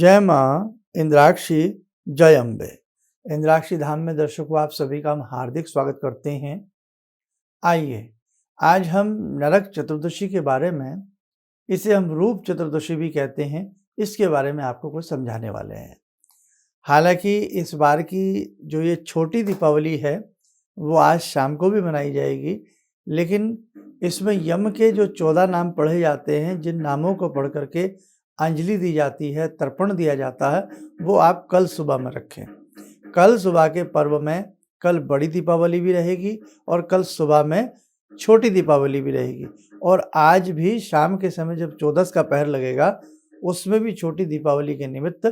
जय माँ इंद्राक्षी, जय अम्बे। इंद्राक्षी धाम में दर्शकों आप सभी का हम हार्दिक स्वागत करते हैं। आइए आज हम नरक चतुर्दशी के बारे में, इसे हम रूप चतुर्दशी भी कहते हैं, इसके बारे में आपको कुछ समझाने वाले हैं। हालांकि इस बार की जो ये छोटी दीपावली है वो आज शाम को भी मनाई जाएगी, लेकिन इसमें यम के जो 14 नाम पढ़े जाते हैं, जिन नामों को पढ़ करके अंजलि दी जाती है, तर्पण दिया जाता है, वो आप कल सुबह में रखें। कल सुबह के पर्व में कल बड़ी दीपावली भी रहेगी और कल सुबह में छोटी दीपावली भी रहेगी, और आज भी शाम के समय जब 14 का पहर लगेगा उसमें भी छोटी दीपावली के निमित्त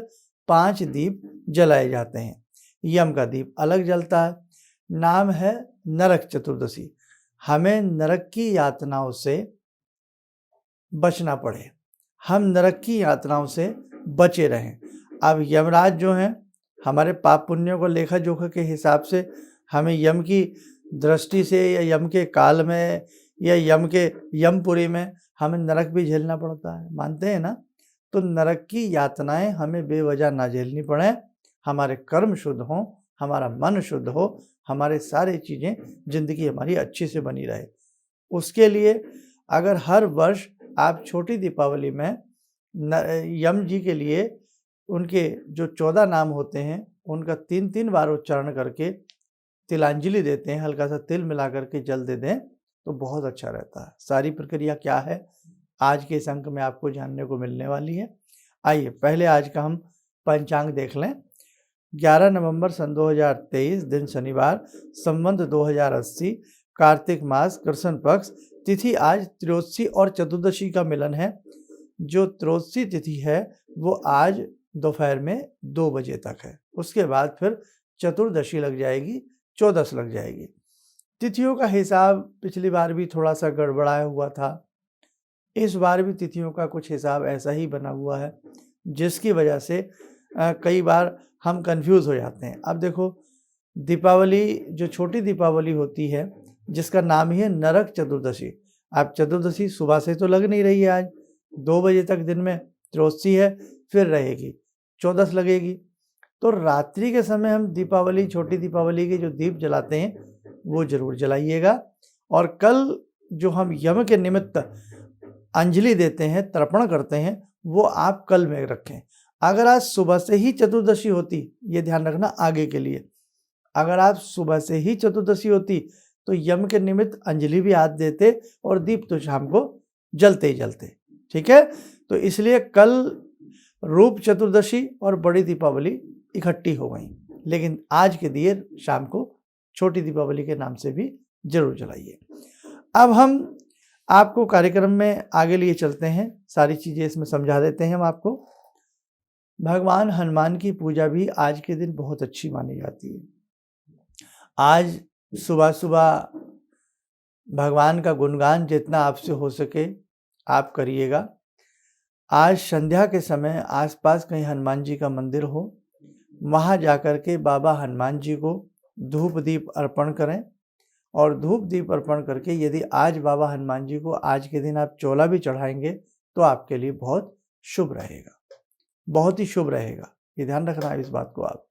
5 दीप जलाए जाते हैं। यम का दीप अलग जलता है। नाम है नरक चतुर्दशी। हमें नरक की यातनाओं से बचना पड़े, हम नरक की यातनाओं से बचे रहें। अब यमराज जो हैं, हमारे पाप पुण्यों को लेखा जोखा के हिसाब से हमें यम की दृष्टि से या यम के काल में या यम के यमपुरी में हमें नरक भी झेलना पड़ता है, मानते हैं ना। तो नरक की यातनाएं हमें बेवजह ना झेलनी पड़े, हमारे कर्म शुद्ध हों, हमारा मन शुद्ध हो, हमारे सारी चीज़ें, जिंदगी हमारी अच्छी से बनी रहे। उसके लिए अगर हर वर्ष आप छोटी दीपावली में यम जी के लिए उनके जो 14 नाम होते हैं उनका 3-3 बार उच्चारण करके तिलांजलि देते हैं, हल्का सा तिल मिला करके जल दे दें तो बहुत अच्छा रहता है। सारी प्रक्रिया क्या है आज के इस अंक में आपको जानने को मिलने वाली है। आइए पहले आज का हम पंचांग देख लें। 11 नवंबर सन 2023, दिन शनिवार, संवत 2080, कार्तिक मास, कृष्ण पक्ष, तिथि आज त्रयोदशी और चतुर्दशी का मिलन है। जो त्रयोदशी तिथि है वो आज दोपहर में 2 बजे तक है, उसके बाद फिर चतुर्दशी लग जाएगी, 14 लग जाएगी। तिथियों का हिसाब पिछली बार भी थोड़ा सा गड़बड़ाया हुआ था, इस बार भी तिथियों का कुछ हिसाब ऐसा ही बना हुआ है, जिसकी वजह से कई बार हम कंफ्यूज हो जाते हैं। अब देखो, दीपावली जो छोटी दीपावली होती है जिसका नाम ही है नरक चतुर्दशी, अब चतुर्दशी सुबह से तो लग नहीं रही है, आज 2 बजे तक दिन में त्रयोदशी है, फिर रहेगी 14 लगेगी। तो रात्रि के समय हम दीपावली, छोटी दीपावली के जो दीप जलाते हैं वो जरूर जलाइएगा। और कल जो हम यम के निमित्त अंजलि देते हैं, तर्पण करते हैं, वो आप कल में रखें। अगर आज सुबह से ही चतुर्दशी होती, ये ध्यान रखना आगे के लिए, अगर आप सुबह से ही चतुर्दशी होती तो यम के निमित्त अंजलि भी आज देते और दीप तो शाम को जलते ही जलते। ठीक है, तो इसलिए कल रूप चतुर्दशी और बड़ी दीपावली इकट्ठी हो गई, लेकिन आज के दिए शाम को छोटी दीपावली के नाम से भी जरूर जलाइए। अब हम आपको कार्यक्रम में आगे लिए चलते हैं, सारी चीज़ें इसमें समझा देते हैं हम आपको। भगवान हनुमान की पूजा भी आज के दिन बहुत अच्छी मानी जाती है। आज सुबह सुबह भगवान का गुणगान जितना आपसे हो सके आप करिएगा। आज संध्या के समय आसपास कहीं हनुमान जी का मंदिर हो, वहाँ जाकर के बाबा हनुमान जी को धूप दीप अर्पण करें, और धूप दीप अर्पण करके यदि आज बाबा हनुमान जी को आज के दिन आप चोला भी चढ़ाएंगे तो आपके लिए बहुत शुभ रहेगा, बहुत ही शुभ रहेगा, ये ध्यान रखना है इस बात को आप।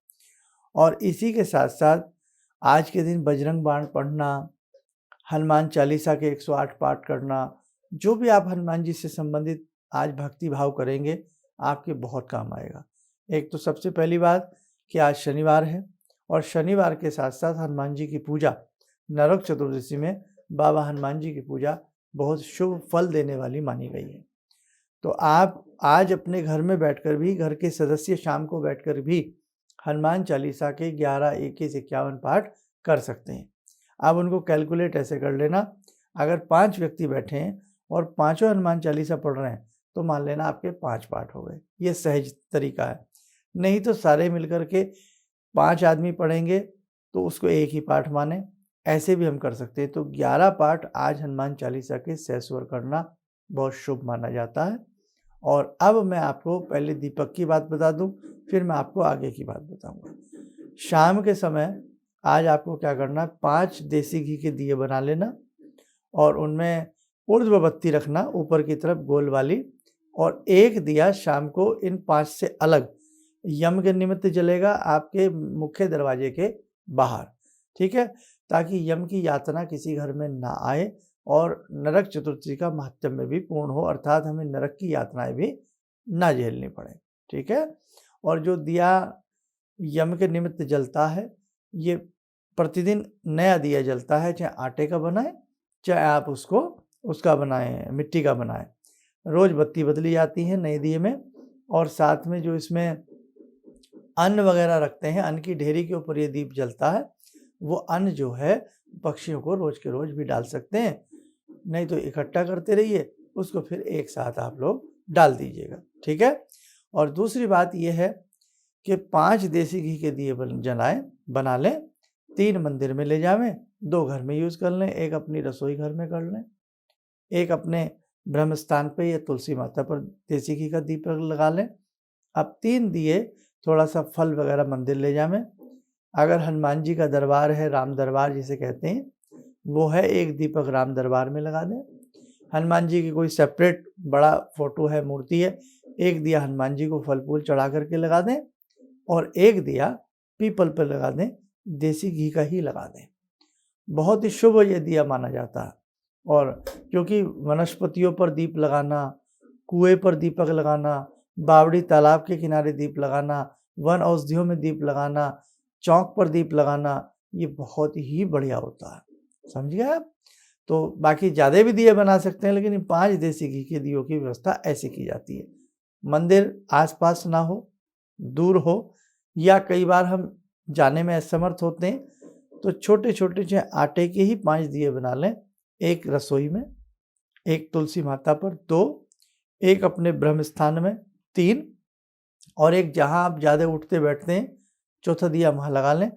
और इसी के साथ साथ आज के दिन बजरंग बाण पढ़ना, हनुमान चालीसा के 108 पाठ करना, जो भी आप हनुमान जी से संबंधित आज भक्ति भाव करेंगे आपके बहुत काम आएगा। एक तो सबसे पहली बात कि आज शनिवार है, और शनिवार के साथ साथ हनुमान जी की पूजा, नरक चतुर्दशी में बाबा हनुमान जी की पूजा बहुत शुभ फल देने वाली मानी गई है। तो आप आज अपने घर में बैठकर भी, घर के सदस्य शाम को बैठकर भी हनुमान चालीसा के 11, 21, 51 पाठ कर सकते हैं। आप उनको कैलकुलेट ऐसे कर लेना, अगर 5 व्यक्ति बैठे हैं और पांचों हनुमान चालीसा पढ़ रहे हैं तो मान लेना आपके 5 पाठ हो गए। ये सहज तरीका है। नहीं तो सारे मिलकर के 5 आदमी पढ़ेंगे तो उसको एक ही पाठ माने, ऐसे भी हम कर सकते हैं। तो 11 पाठ आज हनुमान चालीसा के सहस्वर करना बहुत शुभ माना जाता है। और अब मैं आपको पहले दीपक की बात बता दूं, फिर मैं आपको आगे की बात बताऊंगा। शाम के समय आज आपको क्या करना है, 5 देसी घी के दिए बना लेना और उनमें ऊर्ध्व बत्ती रखना ऊपर की तरफ गोल वाली, और एक दिया शाम को इन 5 से अलग यम के निमित्त जलेगा आपके मुख्य दरवाजे के बाहर, ठीक है? ताकि यम की यातना किसी घर में ना आए और नरक चतुर्थी का महात्म्य भी पूर्ण हो, अर्थात हमें नरक की यातनाएं भी ना झेलनी पड़े, ठीक है? और जो दिया यम के निमित्त जलता है, ये प्रतिदिन नया दिया जलता है, चाहे आटे का बनाए, चाहे आप उसका बनाएं, मिट्टी का बनाएं। रोज बत्ती बदली जाती है नए दिए में, और साथ में जो इसमें अन्न वगैरह रखते हैं, अन्न की ढेरी के ऊपर ये दीप जलता है। वो अन्न जो है पक्षियों को रोज के रोज भी डाल सकते हैं, नहीं तो इकट्ठा करते रहिए, उसको फिर एक साथ आप लोग डाल दीजिएगा, ठीक है? और दूसरी बात यह है कि 5 देसी घी के दिए बना लें, 3 मंदिर में ले जावें, 2 घर में यूज़ कर लें, एक अपनी रसोई घर में कर लें, एक अपने ब्रह्म स्थान पे या तुलसी माता पर देसी घी का दीपक लगा लें। अब 3 दिए थोड़ा सा फल वगैरह मंदिर ले जावें। अगर हनुमान जी का दरबार है, राम दरबार जिसे कहते हैं, वो है, एक दीपक राम दरबार में लगा दें। हनुमान जी की कोई सेपरेट बड़ा फोटो है, मूर्ति है, एक दिया हनुमान जी को फल फूल चढ़ा करके लगा दें और एक दिया पीपल पर लगा दें, देसी घी का ही लगा दें। बहुत ही शुभ ये दिया माना जाता है। और क्योंकि वनस्पतियों पर दीप लगाना, कुएं पर दीपक लगाना, बावड़ी तालाब के किनारे दीप लगाना, वन औषधियों में दीप लगाना, चौक पर दीप लगाना, ये बहुत ही बढ़िया होता है, समझ गए आप? तो बाकी ज़्यादा भी दिए बना सकते हैं, लेकिन 5 देसी घी के दियों की व्यवस्था ऐसे की जाती है। मंदिर आसपास ना हो, दूर हो, या कई बार हम जाने में असमर्थ होते हैं, तो छोटे छोटे चाहे आटे के ही 5 दिए बना लें, एक रसोई में, एक तुलसी माता पर 2, एक अपने ब्रह्म स्थान में 3, और एक जहाँ आप ज़्यादा उठते बैठते हैं, चौथा दिया वहाँ लगा लें,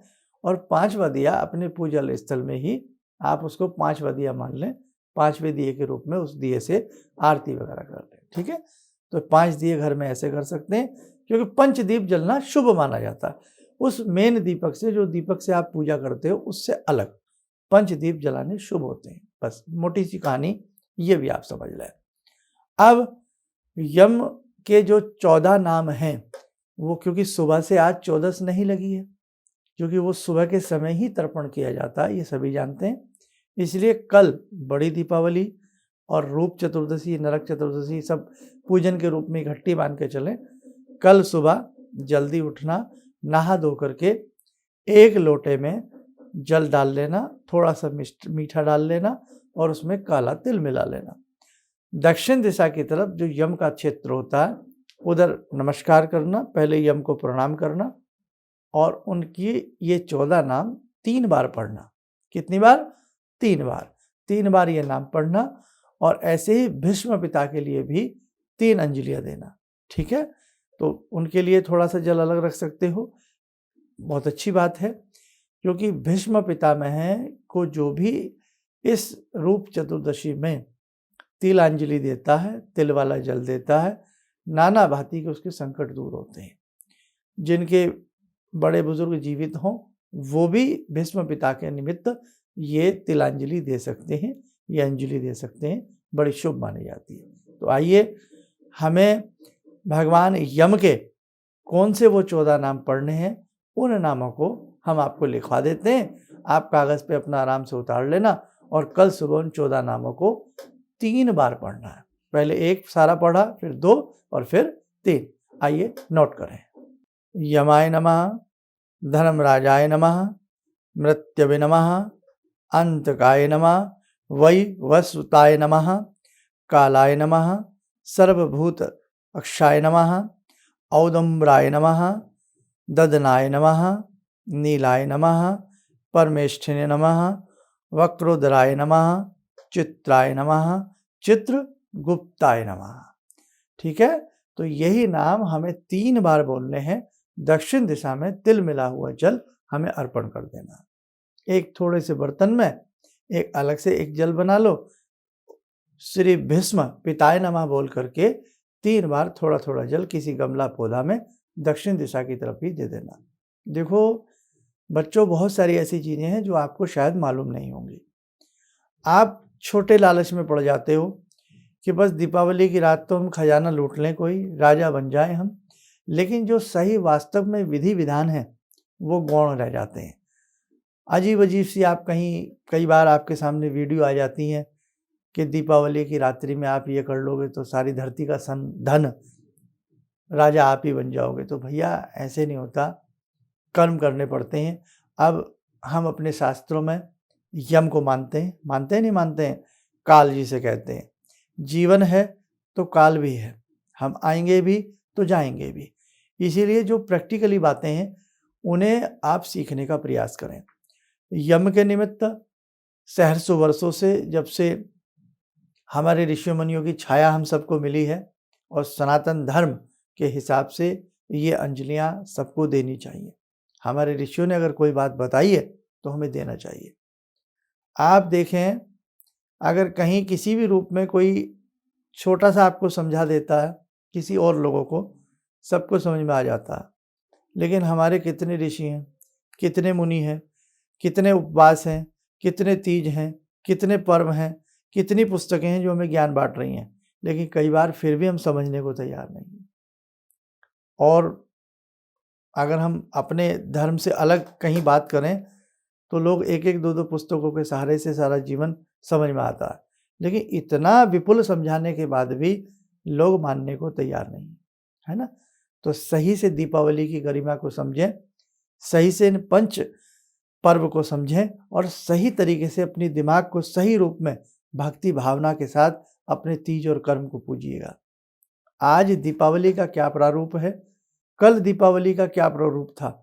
और 5वां दिया अपने पूजा स्थल में ही आप उसको 5वां दिया मान लें, 5वें दिए के रूप में उस दिए से आरती वगैरह कर लें, ठीक है? तो 5 दिए घर में ऐसे कर सकते हैं, क्योंकि पंचदीप जलना शुभ माना जाता है। उस मेन दीपक से, जो दीपक से आप पूजा करते हो, उससे अलग पंचदीप जलाने शुभ होते हैं। बस मोटी सी कहानी ये भी आप समझ लें। अब यम के जो 14 नाम हैं, वो क्योंकि सुबह से आज 14 नहीं लगी है, क्योंकि वो सुबह के समय ही तर्पण किया जाता है, ये सभी जानते हैं। इसलिए कल बड़ी दीपावली और रूप चतुर्दशी, नरक चतुर्दशी सब पूजन के रूप में इकट्ठी बांध के चलें। कल सुबह जल्दी उठना, नहा धो करके 1 लोटे में जल डाल लेना, थोड़ा सा मीठा डाल लेना और उसमें काला तिल मिला लेना। दक्षिण दिशा की तरफ जो यम का क्षेत्र होता है, उधर नमस्कार करना, पहले यम को प्रणाम करना और उनकी ये 14 नाम 3 बार पढ़ना। कितनी बार? 3 बार। 3 बार ये नाम पढ़ना, और ऐसे ही भीष्म पिता के लिए भी 3 अंजलियां देना, ठीक है? तो उनके लिए थोड़ा सा जल अलग रख सकते हो, बहुत अच्छी बात है, क्योंकि भीष्म पितामह को जो भी इस रूप चतुर्दशी में तिलांजलि देता है, तिल वाला जल देता है, नाना भांति के उसके संकट दूर होते हैं। जिनके बड़े बुजुर्ग जीवित हों, वो भी भीष्म पिता के निमित्त ये तिलांजलि दे सकते हैं, ये अंजलि दे सकते हैं, बड़ी शुभ मानी जाती है। तो आइए, हमें भगवान यम के कौन से वो 14 नाम पढ़ने हैं, उन नामों को हम आपको लिखवा देते हैं। आप कागज़ पे अपना आराम से उतार लेना और कल सुबह उन 14 नामों को 3 बार पढ़ना है। पहले 1 सारा पढ़ा, फिर 2 और फिर 3। आइए नोट करें। यमाय नमः, धर्मराजाय नमः, मृत्यवे नमः, अंतकाय नमः, वैवस्वताय नमः, कालाय नमः, सर्वभूत अक्षाय नमः, औदुम्बराय नमः, ददनाय नमः, नीलाय नमः, परमेष्ठिने नमः, वक्रोदराय नमः, चित्राय नमः, चित्रगुप्ताय नमः। ठीक है? तो यही नाम हमें 3 बार बोलने हैं। दक्षिण दिशा में तिल मिला हुआ जल हमें अर्पण कर देना। एक थोड़े से बर्तन में एक अलग से एक जल बना लो, श्री भीष्म पिताय नमः बोल करके 3 बार थोड़ा थोड़ा जल किसी गमला पौधा में दक्षिण दिशा की तरफ ही दे देना। देखो बच्चों, बहुत सारी ऐसी चीज़ें हैं जो आपको शायद मालूम नहीं होंगी। आप छोटे लालच में पड़ जाते हो कि बस दीपावली की रात तो हम खजाना लूट लें, कोई राजा बन जाएं हम, लेकिन जो सही वास्तव में विधि विधान है वो गौण रह जाते हैं। अजीब अजीब सी आप कई बार आपके सामने वीडियो आ जाती हैं कि दीपावली की रात्रि में आप ये कर लोगे तो सारी धरती का धन राजा आप ही बन जाओगे। तो भैया ऐसे नहीं होता, कर्म करने पड़ते हैं। अब हम अपने शास्त्रों में यम को मानते हैं, नहीं मानते हैं? काल जिसे कहते हैं। जीवन है तो काल भी है, हम आएंगे भी तो जाएंगे भी। इसीलिए जो प्रैक्टिकली बातें हैं उन्हें आप सीखने का प्रयास करें। यम के निमित्त सहस्रों वर्षों से, जब से हमारे ऋषियों मुनियों की छाया हम सबको मिली है, और सनातन धर्म के हिसाब से ये अंजलियां सबको देनी चाहिए। हमारे ऋषियों ने अगर कोई बात बताई है तो हमें देना चाहिए। आप देखें, अगर कहीं किसी भी रूप में कोई छोटा सा आपको समझा देता है, किसी और लोगों को सबको समझ में आ जाता है, लेकिन हमारे कितने ऋषि हैं, कितने मुनि हैं, कितने उपवास हैं, कितने तीज हैं, कितने पर्व हैं, कितनी पुस्तकें हैं जो हमें ज्ञान बांट रही हैं, लेकिन कई बार फिर भी हम समझने को तैयार नहीं हैं। और अगर हम अपने धर्म से अलग कहीं बात करें तो लोग एक एक दो दो पुस्तकों के सहारे से सारा जीवन समझ में आता है, लेकिन इतना विपुल समझाने के बाद भी लोग मानने को तैयार नहीं है ना। तो सही से दीपावली की गरिमा को समझें, सही से इन पंच पर्व को समझें, और सही तरीके से अपनी दिमाग को सही रूप में भक्ति भावना के साथ अपने तीज और कर्म को पूजिएगा। आज दीपावली का क्या प्रारूप है, कल दीपावली का क्या प्रारूप था।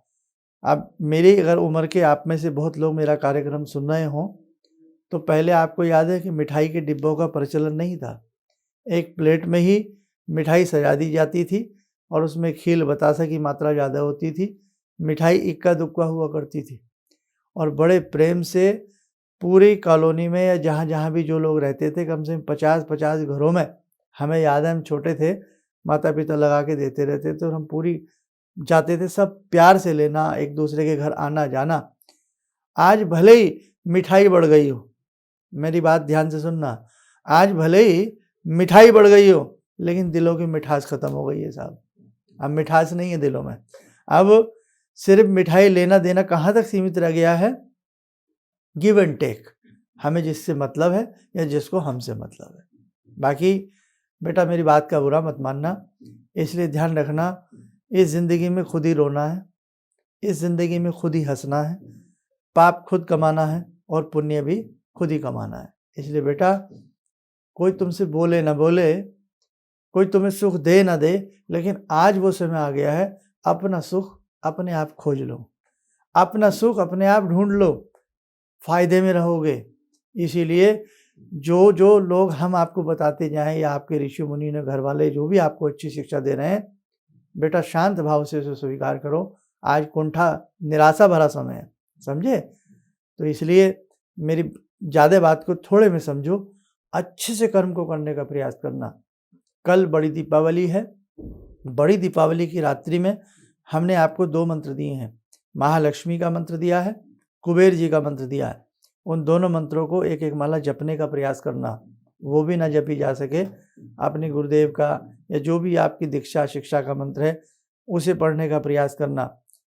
अब मेरी अगर उम्र के आप में से बहुत लोग मेरा कार्यक्रम सुन रहे हों तो पहले आपको याद है कि मिठाई के डिब्बों का प्रचलन नहीं था। एक प्लेट में ही मिठाई सजा दी जाती थी और उसमें खील बतासा की मात्रा ज़्यादा होती थी। मिठाई इक्का दुक्का हुआ करती थी और बड़े प्रेम से पूरी कॉलोनी में या जहाँ जहाँ भी जो लोग रहते थे, कम से कम 50-50 घरों में, हमें याद है हम छोटे थे, माता पिता लगा के देते रहते थे और हम पूरी जाते थे, सब प्यार से लेना, एक दूसरे के घर आना जाना। आज भले ही मिठाई बढ़ गई हो, मेरी बात ध्यान से सुनना, आज भले ही मिठाई बढ़ गई हो, लेकिन दिलों की मिठास खत्म हो गई है साहब। अब मिठास नहीं है दिलों में, अब सिर्फ मिठाई लेना देना कहाँ तक सीमित रह गया है, गिव एंड टेक, हमें जिससे मतलब है या जिसको हमसे मतलब है। बाकी बेटा मेरी बात का बुरा मत मानना, इसलिए ध्यान रखना, इस ज़िंदगी में खुद ही रोना है, इस ज़िंदगी में खुद ही हंसना है, पाप खुद कमाना है और पुण्य भी खुद ही कमाना है। इसलिए बेटा कोई तुमसे बोले ना बोले, कोई तुम्हें सुख दे ना दे, लेकिन आज वो समय आ गया है, अपना सुख अपने आप खोज लो, अपना सुख अपने आप ढूंढ लो, फायदे में रहोगे। इसीलिए जो जो लोग हम आपको बताते जाएं या आपके ऋषि मुनि ने, घर वाले जो भी आपको अच्छी शिक्षा दे रहे हैं, बेटा शांत भाव से उसे स्वीकार करो। आज कुंठा निराशा भरा समय है, समझे। तो इसलिए मेरी ज़्यादा बात को थोड़े में समझो, अच्छे से कर्म को करने का प्रयास करना। कल बड़ी दीपावली है, बड़ी दीपावली की रात्रि में हमने आपको 2 मंत्र दिए हैं, महालक्ष्मी का मंत्र दिया है, कुबेर जी का मंत्र दिया है। उन दोनों मंत्रों को एक एक माला जपने का प्रयास करना, वो भी ना जपी जा सके, अपने गुरुदेव का या जो भी आपकी दीक्षा शिक्षा का मंत्र है उसे पढ़ने का प्रयास करना।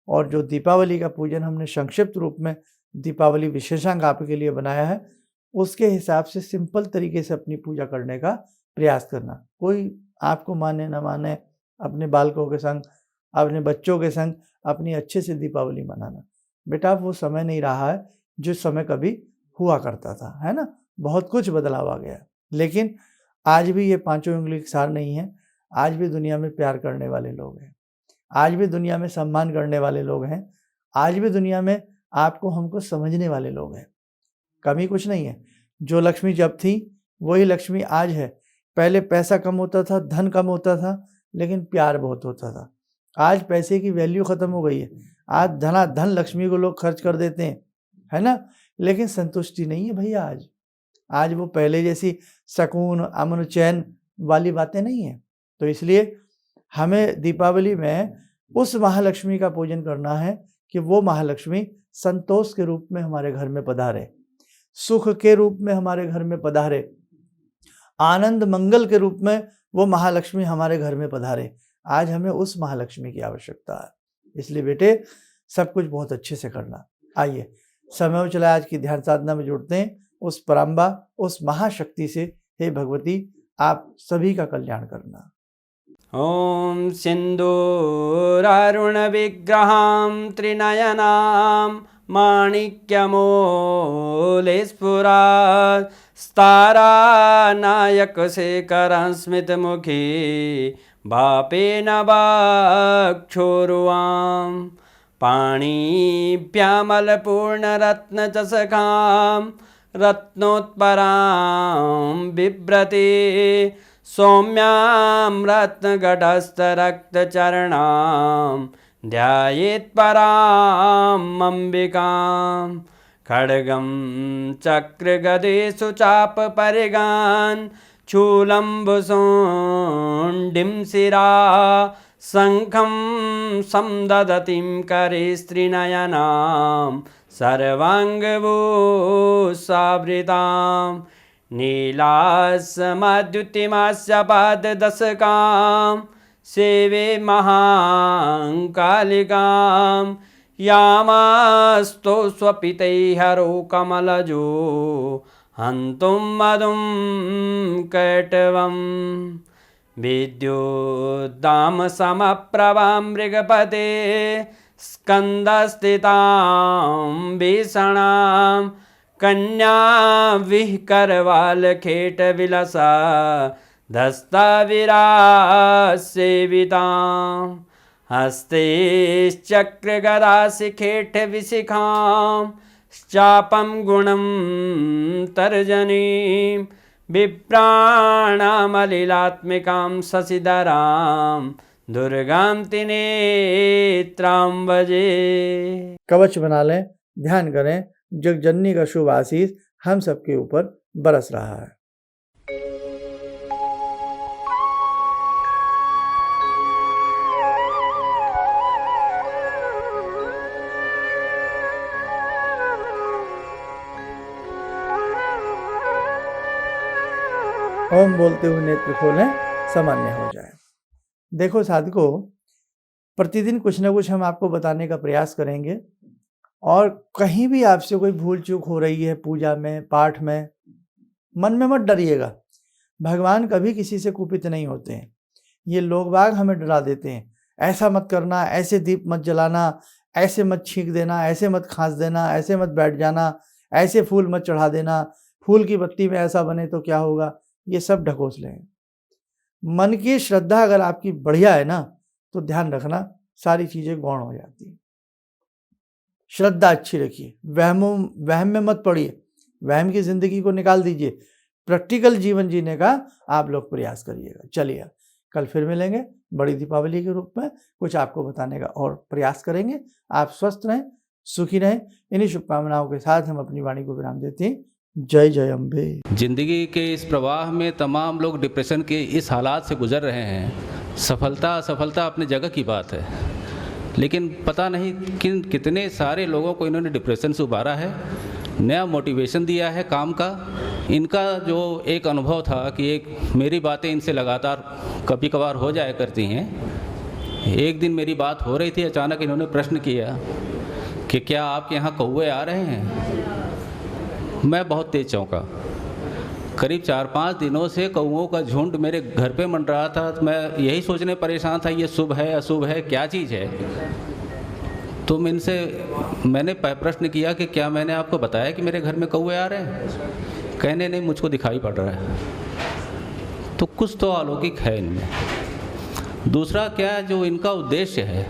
और जो दीपावली का पूजन हमने संक्षिप्त रूप में दीपावली विशेषांक आपके लिए बनाया है, उसके हिसाब से सिंपल तरीके से अपनी पूजा करने का प्रयास करना। कोई आपको माने ना माने, अपने बालकों के संग, अपने बच्चों के संग अपनी अच्छे से दीपावली मनाना। बेटा वो समय नहीं रहा है जो समय कभी हुआ करता था, है ना। बहुत कुछ बदलाव आ गया, लेकिन आज भी ये पांचों उंगली के सार नहीं है। आज भी दुनिया में प्यार करने वाले लोग हैं, आज भी दुनिया में सम्मान करने वाले लोग हैं, आज भी दुनिया में आपको हमको समझने वाले लोग हैं। कमी कुछ नहीं है। जो लक्ष्मी जब थी वही लक्ष्मी आज है। पहले पैसा कम होता था, धन कम होता था, लेकिन प्यार बहुत होता था। आज पैसे की वैल्यू ख़त्म हो गई है। आज धनाधन लक्ष्मी को लोग खर्च कर देते हैं, है ना, लेकिन संतुष्टि नहीं है भैया। आज वो पहले जैसी सुकून अमन चैन वाली बातें नहीं है। तो इसलिए हमें दीपावली में उस महालक्ष्मी का पूजन करना है कि वो महालक्ष्मी संतोष के रूप में हमारे घर में पधारे, सुख के रूप में हमारे घर में पधारे, आनंद मंगल के रूप में वो महालक्ष्मी हमारे घर में पधारे। आज हमें उस महालक्ष्मी की आवश्यकता है, इसलिए बेटे सब कुछ बहुत अच्छे से करना। आइए समय हो चला, आज की ध्यान साधना में जुड़ते हैं उस परम्बा, उस महाशक्ति से। हे भगवती, आप सभी का कल्याण करना। ॐ सिन्दूरारुणविग्रहां त्रिनयनां माणिक्यमूलस्फुरात् स्तारानायकशेखरं स्मितमुखी वापेन वक्षोरुवां पाणिभ्यामलपूर्णरत्नचषकां रत्नोत्परां बिभ्रति सौम्यां रत्नघटस्थरक्तचरणां ध्यायेत् पराम् अम्बिकां खड्गं चक्रगदेषु चापपरिगान् शूलम्बुशुण्डिं शिरा शङ्खं समदधतीं करे स्त्रीनयनां सर्वाङ्गभूषावृतां नीलासमद्युतिमास्य पाददशकां सेवे महाकालिकां यामास्तो स्वपितैहरो कमलजो हन्तुं मधुं कैटवं विद्युद्दामसमप्रभां मृगपते स्कन्दस्थितां भीषणां कन्या विहकरवालखेटविलसा धस्ताविरासेवितां हस्ते चक्रगदाशिखेटविशिखां चापं गुणं तर्जनीं विप्राणामलिलात्मिकां शशिधरां दुर्गां त्रिनेत्रां भजे। कवच बना लें, ध्यान करें, जगजननी का शुभ आशीष हम सबके ऊपर बरस रहा है। ओम बोलते हुए नेत्र खोलें, सामान्य हो जाए। देखो साधकों, प्रतिदिन कुछ ना कुछ हम आपको बताने का प्रयास करेंगे, और कहीं भी आपसे कोई भूल चूक हो रही है पूजा में, पाठ में, मन में मत डरिएगा। भगवान कभी किसी से कुपित नहीं होते हैं। ये लोग बाग हमें डरा देते हैं, ऐसा मत करना, ऐसे दीप मत जलाना, ऐसे मत छींक देना, ऐसे मत खांस देना, ऐसे मत बैठ जाना, ऐसे फूल मत चढ़ा देना, फूल की बत्ती में ऐसा बने तो क्या होगा। ये सब ढकोसले हैं। मन की श्रद्धा अगर आपकी बढ़िया है ना, तो ध्यान रखना सारी चीजें गौण हो जाती हैं। श्रद्धा अच्छी रखिए, वहम में मत पड़िए, वहम की जिंदगी को निकाल दीजिए, प्रैक्टिकल जीवन जीने का आप लोग प्रयास करिएगा। चलिए कल फिर मिलेंगे, बड़ी दीपावली के रूप में कुछ आपको बताने का और प्रयास करेंगे। आप स्वस्थ रहें, सुखी रहें। इन्हीं शुभकामनाओं के साथ हम अपनी वाणी को विराम देते हैं। जय जय अम्बे। जिंदगी के इस प्रवाह में तमाम लोग डिप्रेशन के इस हालात से गुजर रहे हैं। सफलता असफलता अपनी जगह की बात है, लेकिन पता नहीं कितने सारे लोगों को इन्होंने डिप्रेशन से उबारा है, नया मोटिवेशन दिया है काम का। इनका जो एक अनुभव था कि एक मेरी बातें इनसे लगातार कभी कभार हो जाया करती हैं। एक दिन मेरी बात हो रही थी, अचानक इन्होंने प्रश्न किया कि क्या आपके यहाँ कौवे आ रहे हैं। मैं बहुत तेज चौंका। करीब 4-5 दिनों से कौओं का झुंड मेरे घर पे मंड रहा था। तो मैं यही सोचने परेशान था, ये शुभ है अशुभ है, क्या चीज़ है। तो मैंने प्रश्न किया कि क्या मैंने आपको बताया कि मेरे घर में कौवे आ रहे हैं। कहने नहीं, मुझको दिखाई पड़ रहा है। तो कुछ तो अलौकिक है इनमें। दूसरा क्या, जो इनका उद्देश्य है,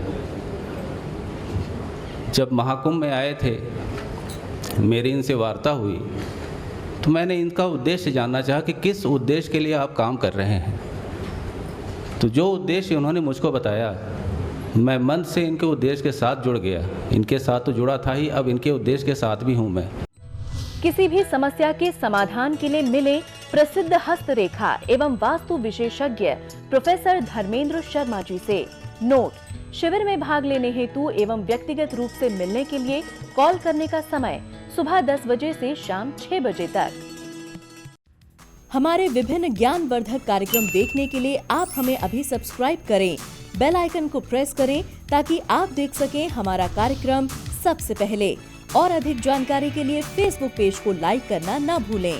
जब महाकुंभ में आए थे, मेरी इनसे वार्ता हुई, तो मैंने इनका उद्देश्य जानना चाहा कि किस उद्देश्य के लिए आप काम कर रहे हैं। तो जो उद्देश्य उन्होंने मुझको बताया, मैं मन से इनके उद्देश्य के साथ जुड़ गया। इनके साथ तो जुड़ा था ही, अब इनके उद्देश्य के साथ भी हूँ मैं। किसी भी समस्या के समाधान के लिए मिले प्रसिद्ध हस्तरेखा एवं वास्तु विशेषज्ञ प्रोफेसर धर्मेंद्र शर्मा जी से। नोट: शिविर में भाग लेने हेतु एवं व्यक्तिगत रूप से मिलने के लिए कॉल करने का समय सुबह 10 बजे से शाम 6 बजे तक। हमारे विभिन्न ज्ञानवर्धक कार्यक्रम देखने के लिए आप हमें अभी सब्सक्राइब करें, बेल आइकन को प्रेस करें ताकि आप देख सकें हमारा कार्यक्रम सबसे पहले। और अधिक जानकारी के लिए फेसबुक पेज को लाइक करना न भूलें।